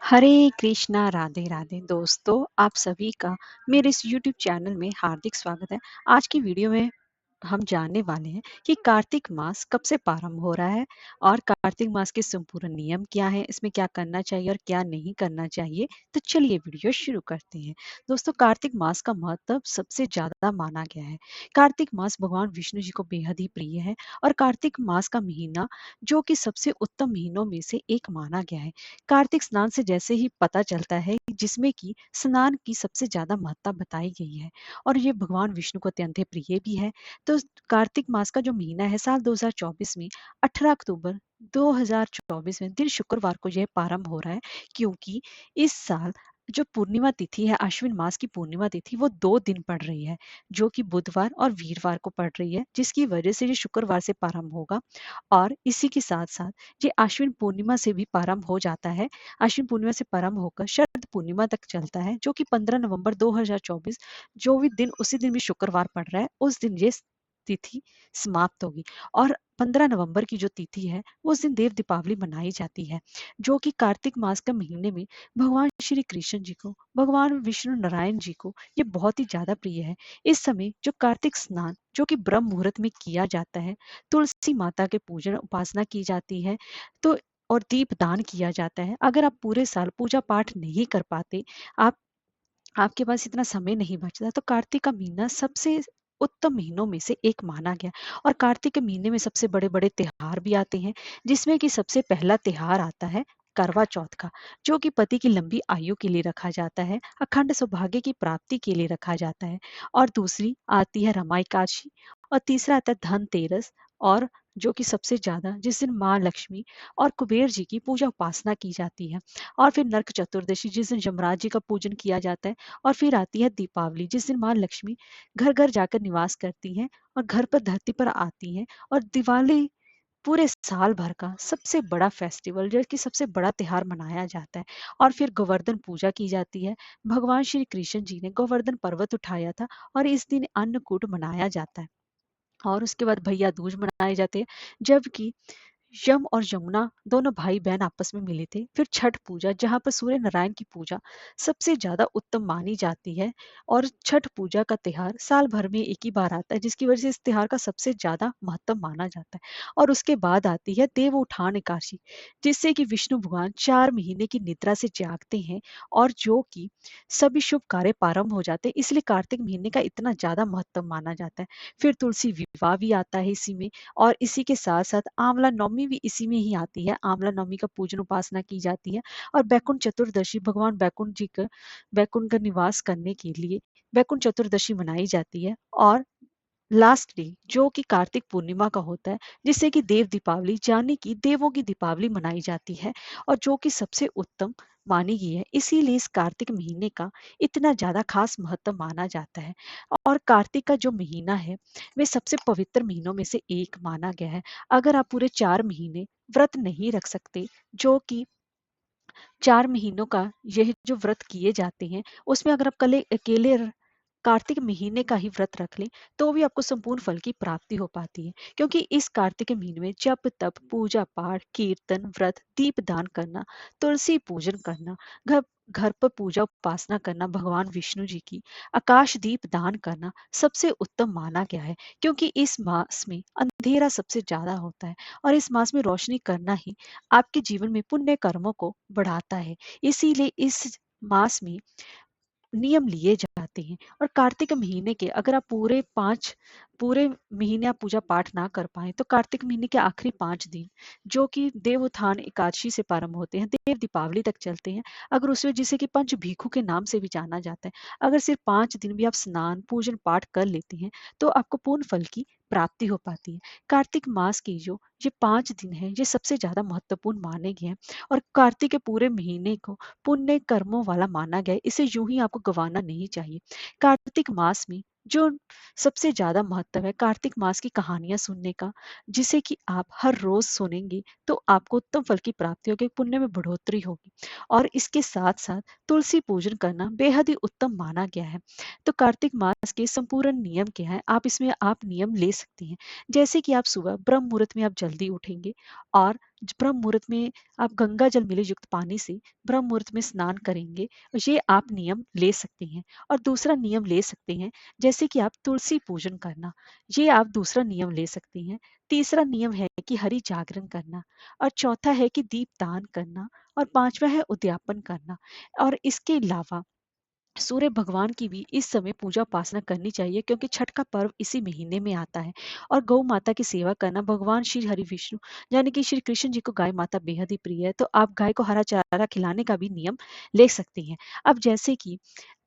हरे कृष्णा राधे राधे दोस्तों, आप सभी का मेरे इस यूट्यूब चैनल में हार्दिक स्वागत है। आज की वीडियो में हम जानने वाले हैं कि कार्तिक मास कब से प्रारंभ हो रहा है और कार्तिक मास के संपूर्ण नियम क्या हैं, इसमें क्या करना चाहिए और क्या नहीं करना चाहिए। तो चलिए वीडियो शुरू करते हैं। दोस्तों, कार्तिक मास का महत्व सबसे ज्यादा माना गया है। कार्तिक मास भगवान विष्णु जी को बेहद ही प्रिय है और कार्तिक मास का महीना जो कि सबसे उत्तम महीनों में से एक माना गया है। कार्तिक स्नान से जैसे ही पता चलता है जिसमें कि स्नान की सबसे ज्यादा महत्ता बताई गई है और ये भगवान विष्णु को अत्यंत प्रिय भी है। तो कार्तिक मास का जो महीना है साल 2024 में 18 अक्टूबर 2024 में दिन शुक्रवार को यह प्रारंभ हो रहा है, क्योंकि इस साल जो पूर्णिमा तिथि है, अश्विन मास की पूर्णिमा तिथि, वो 2 दिन पड़ रही है, जो कि बुधवार और वीरवार को पड़ रही है, जिसकी वजह से ये शुक्रवार से प्रारंभ होगा। और इसी के साथ साथ ये अश्विन पूर्णिमा से भी प्रारंभ हो जाता है। अश्विन पूर्णिमा से प्रारंभ होकर शरद पूर्णिमा तक चलता है, जो कि 15 नवंबर 2024 जो भी दिन उसी दिन भी शुक्रवार पड़ रहा है, उस दिन ये तिथि समाप्त होगी। और 15 नवंबर की जो तिथि है उस दिन देव दीपावली मनाई जाती है, जो कि कार्तिक मास के महीने में भगवान श्री कृष्ण जी को, भगवान विष्णु नारायण जी को ये बहुत ही ज्यादा प्रिय है। इस समय जो कार्तिक स्नान जो कि ब्रह्म मुहूर्त में किया जाता है, तुलसी माता के पूजन उपासना की जाती है, तो और दीप दान किया जाता है। अगर आप पूरे साल पूजा पाठ नहीं कर पाते, आप आपके पास इतना समय नहीं बचता, तो कार्तिक का महीना सबसे उत्तम महीनों में से एक माना गया। और कार्तिक के महीने में सबसे बड़े बड़े त्योहार भी आते हैं, जिसमें कि सबसे पहला त्योहार आता है करवा चौथ का, जो कि पति की लंबी आयु के लिए रखा जाता है, अखंड सौभाग्य की प्राप्ति के लिए रखा जाता है। और दूसरी आती है रमा एकादशी, और तीसरा आता है धनतेरस, और जो कि सबसे ज्यादा जिस दिन माँ लक्ष्मी और कुबेर जी की पूजा उपासना की जाती है। और फिर नरक चतुर्दशी, जिस दिन यमराज जी का पूजन किया जाता है। और फिर आती है दीपावली, जिस दिन माँ लक्ष्मी घर घर जाकर निवास करती हैं और घर पर धरती पर आती हैं। और दिवाली पूरे साल भर का सबसे बड़ा फेस्टिवल, जो कि सबसे बड़ा त्योहार मनाया जाता है। और फिर गोवर्धन पूजा की जाती है। भगवान श्री कृष्ण जी ने गोवर्धन पर्वत उठाया था और इस दिन अन्नकूट मनाया जाता है। और उसके बाद भैया दूज मनाए जाते हैं, जबकि यम और यमुना दोनों भाई बहन आपस में मिले थे। फिर छठ पूजा, जहाँ पर सूर्य नारायण की पूजा सबसे ज्यादा उत्तम मानी जाती है। और छठ पूजा का त्योहार साल भर में एक ही बार आता है, जिसकी वजह से इस त्योहार का सबसे ज्यादा महत्व माना जाता है। और उसके बाद आती है देव उठान एकादशी, जिससे कि विष्णु भगवान 4 महीने की निद्रा से जागते हैं और जो कि सभी शुभ कार्य प्रारंभ हो जाते हैं, इसलिए कार्तिक महीने का इतना ज्यादा महत्व माना जाता है। फिर तुलसी विवाह भी आता है इसी में। और इसी के साथ साथ आंवला नवमी भी इसी में ही आती है। आंवला नवमी का पूजन उपासना की जाती है। और बैकुंठ चतुर्दशी, भगवान बैकुंठ जी का बैकुंठ का निवास करने के लिए बैकुंठ चतुर्दशी मनाई जाती है। और लास्ट डे जो कि कार्तिक पूर्णिमा का होता है, जिससे कि देव दीपावली यानी कि देवों की दीपावली मनाई जाती है, और जो कि सबसे उत्तम मानी गई है। इसीलिए इस कार्तिक महीने का इतना ज्यादा खास महत्व माना जाता है। और कार्तिक का जो महीना है वे सबसे पवित्र महीनों में से एक माना गया है। अगर आप पूरे 4 महीने व्रत नहीं रख सकते, जो कि 4 महीनों का यह जो व्रत किए जाते हैं, उसमें अगर आप कले अकेले कार्तिक महीने का ही व्रत रख लें, तो भी आपको संपूर्ण फल की प्राप्ति हो पाती है। क्योंकि इस कार्तिक के महीने में जप तप पूजा पाठ कीर्तन व्रत दीप दान करना, तुलसी पूजन करना, घर घर पर पूजा उपासना करना भगवान विष्णु जी की, आकाश दीप दान करना सबसे उत्तम माना गया है। क्योंकि इस मास में अंधेरा सबसे ज्यादा होता है, और इस मास में रोशनी करना ही आपके जीवन में पुण्य कर्मों को बढ़ाता है। इसीलिए इस मास में नियम लिए जाते हैं। और कार्तिक महीने के अगर आप पूरे महीने आप पूजा पाठ ना कर पाए, तो कार्तिक महीने के आखिरी 5 दिन जो कि देव उत्थान एकादशी से प्रारंभ होते हैं, देव दीपावली तक चलते हैं। अगर उसमें जिसे कि पंच भीखू के नाम से भी जाना जाता है, अगर सिर्फ 5 दिन भी आप स्नान पूजन पाठ कर लेते हैं, तो आपको पूर्ण फल की प्राप्ति हो पाती है। कार्तिक मास की जो ये 5 दिन है, ये सबसे ज्यादा महत्वपूर्ण माने गए हैं। और कार्तिक के पूरे महीने को पुण्य कर्मों वाला माना गया है, इसे यूं ही आपको गंवाना नहीं चाहिए। कार्तिक मास में जो सबसे ज्यादा महत्व है कार्तिक मास की कहानियां सुनने का, जिसे कि आप हर रोज सुनेंगे तो आपको उत्तम फल की प्राप्ति होगी, पुण्य में बढ़ोतरी होगी। और इसके साथ साथ तुलसी पूजन करना बेहद ही उत्तम माना गया है। तो कार्तिक मास के संपूर्ण नियम क्या है, आप इसमें आप नियम ले सकते हैं। जैसे कि आप सुबह ब्रह्म मुहूर्त में आप जल्दी उठेंगे और ब्रह्म मुहूर्त में आप गंगा जल मिले युक्त पानी से ब्रह्म मुहूर्त में स्नान करेंगे, ये आप नियम ले सकते हैं। और दूसरा नियम ले सकते हैं, जैसे कि आप तुलसी पूजन करना, ये आप दूसरा नियम ले सकते हैं। तीसरा नियम है कि हरि जागरण करना, और चौथा है कि दीपदान करना, और पांचवा है उद्यापन करना। और इसके अलावा सूर्य भगवान की भी इस समय पूजा उपासना करनी चाहिए, क्योंकि छठ का पर्व इसी महीने में आता है। और गौ माता की सेवा करना, भगवान श्री हरि विष्णु यानी कि श्री कृष्ण जी को गाय माता बेहद ही प्रिय है, तो आप गाय को हरा चारा खिलाने का भी नियम ले सकती हैं। अब जैसे कि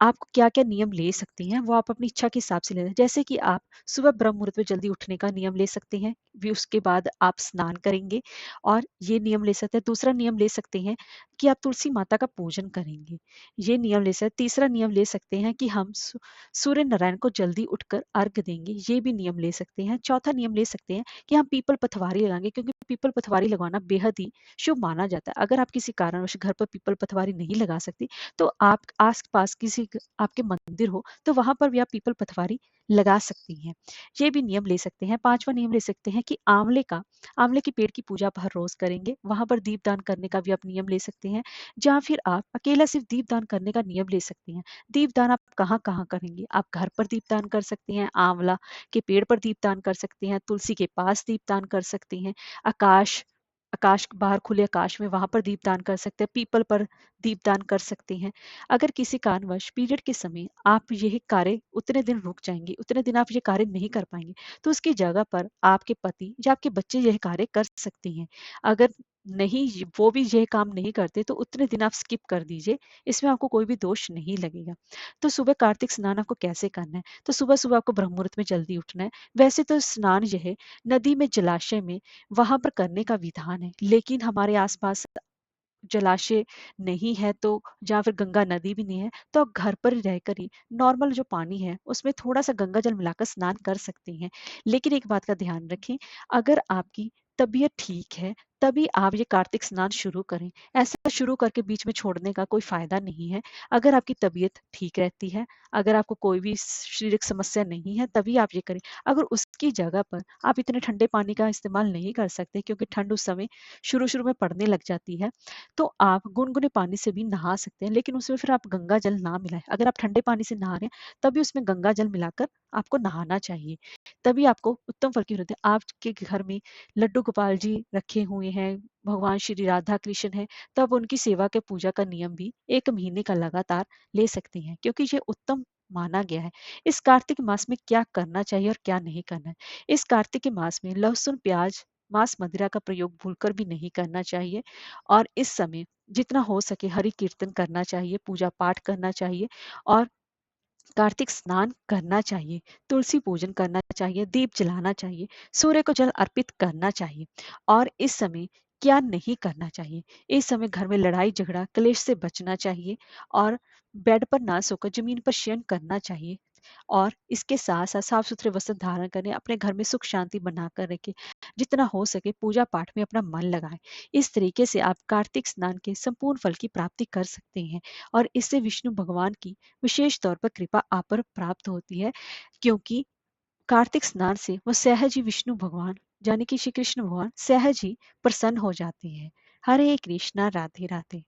आप क्या क्या नियम ले सकती हैं, वो आप अपनी इच्छा के हिसाब से ले, जैसे कि आप सुबह ब्रह्म मुहूर्त में जल्दी उठने का नियम ले सकते हैं, भी उसके बाद आप स्नान करेंगे और ये नियम ले सकते हैं। दूसरा नियम ले सकते हैं कि आप तुलसी माता का पूजन करेंगे, ये नियम ले सकते हैं। तीसरा नियम ले सकते हैं कि हम सूर्य नारायण को जल्दी उठकर अर्घ देंगे, ये भी नियम ले सकते हैं। चौथा नियम ले सकते हैं कि हम पीपल पथवारी लगाएंगे, क्योंकि पीपल पथवारी लगवाना बेहद ही शुभ माना जाता है। अगर आप किसी कारणवश घर पर पीपल पथवारी नहीं लगा सकती, तो आप आस पास किसी आपके मंदिर हो तो वहां पर भी आप पीपल पथवारी लगा सकती हैं, ये भी नियम ले सकते हैं। पांचवा नियम ले सकते हैं कि आंवले के पेड़ की पूजा आप हर रोज करेंगे, वहां पर दीपदान करने का भी आप नियम ले सकते हैं। या फिर आप अकेला सिर्फ दीपदान करने का नियम ले सकते हैं। दीपदान आप कहाँ कहाँ करेंगे, आप घर पर दीपदान कर सकते हैं, आंवला के पेड़ पर दीपदान कर सकते हैं, तुलसी के पास दीपदान कर सकते हैं, आकाश आकाश बाहर खुले आकाश में वहां पर दीपदान कर सकते हैं, पीपल पर दीपदान कर सकते हैं। अगर किसी कारणवश पीरियड के समय आप यह कार्य उतने दिन रुक जाएंगे, उतने दिन आप ये कार्य नहीं कर पाएंगे, तो उसकी जगह पर आपके पति या आपके बच्चे यह कार्य कर सकते हैं। अगर नहीं, वो भी यह काम नहीं करते, तो उतने दिन आप स्किप कर दीजिए, इसमें आपको कोई भी दोष नहीं लगेगा। तो सुबह कार्तिक स्नान आपको कैसे करना है, तो सुबह सुबह आपको ब्रह्म मुहूर्त में जल्दी उठना है। वैसे तो स्नान यह नदी में, जलाशय में, वहां पर करने का विधान है, लेकिन हमारे आसपास जलाशय नहीं है, तो जहाँ फिर गंगा नदी भी नहीं है, तो आप घर पर रहकर ही नॉर्मल जो पानी है उसमें थोड़ा सा गंगा जल मिलाकर स्नान कर सकती हैं। लेकिन एक बात का ध्यान रखें, अगर आपकी तबीयत ठीक है तभी आप ये कार्तिक स्नान शुरू करें, ऐसा शुरू करके बीच में छोड़ने का कोई फायदा नहीं है। अगर आपकी तबीयत ठीक रहती है, अगर आपको कोई भी शारीरिक समस्या नहीं है, तभी आप ये करें। अगर उसकी जगह पर आप इतने ठंडे पानी का इस्तेमाल नहीं कर सकते, क्योंकि ठंड उस समय शुरू शुरू में पड़ने लग जाती है, तो आप गुनगुने पानी से भी नहा सकते हैं, लेकिन उसमें फिर आप गंगा जल ना मिलाएं। अगर आप ठंडे पानी से नहा रहे हैं तभी उसमें गंगा जल मिलाकर आपको नहाना चाहिए, तभी आपको उत्तम फल की होती है। आपके घर में लड्डू गोपाल जी रखे हुए हैं, भगवान श्री राधा कृष्ण है, तब उनकी सेवा के पूजा का नियम भी 1 महीने का लगातार ले सकते हैं, क्योंकि ये उत्तम माना गया है। इस कार्तिक मास में क्या करना चाहिए और क्या नहीं करना है, इस कार्तिक के मास में लहसुन, प्याज, मांस, मदिरा का प्रयोग भूलकर भी नहीं करना चाहिए। और इस समय जितना हो सके हरि कीर्तन करना चाहिए, पूजा पाठ करना चाहिए, और कार्तिक स्नान करना चाहिए, तुलसी पूजन करना चाहिए, दीप जलाना चाहिए, सूर्य को जल अर्पित करना चाहिए। और इस समय क्या नहीं करना चाहिए, इस समय घर में लड़ाई झगड़ा क्लेश से बचना चाहिए, और बेड पर ना सोकर जमीन पर शयन करना चाहिए। और इसके साथ साथ साफ सुथरे वस्त्र धारण करें, अपने घर में सुख शांति बनाकर रखें, जितना हो सके पूजा पाठ में अपना मन लगाएं। इस तरीके से आप कार्तिक स्नान के संपूर्ण फल की प्राप्ति कर सकते हैं, और इससे विष्णु भगवान की विशेष तौर पर कृपा आप पर प्राप्त होती है, क्योंकि कार्तिक स्नान से वो सहज ही विष्णु भगवान यानी कि श्री कृष्ण भगवान सहज ही प्रसन्न हो जाते हैं। हरे कृष्णा, राधे राधे।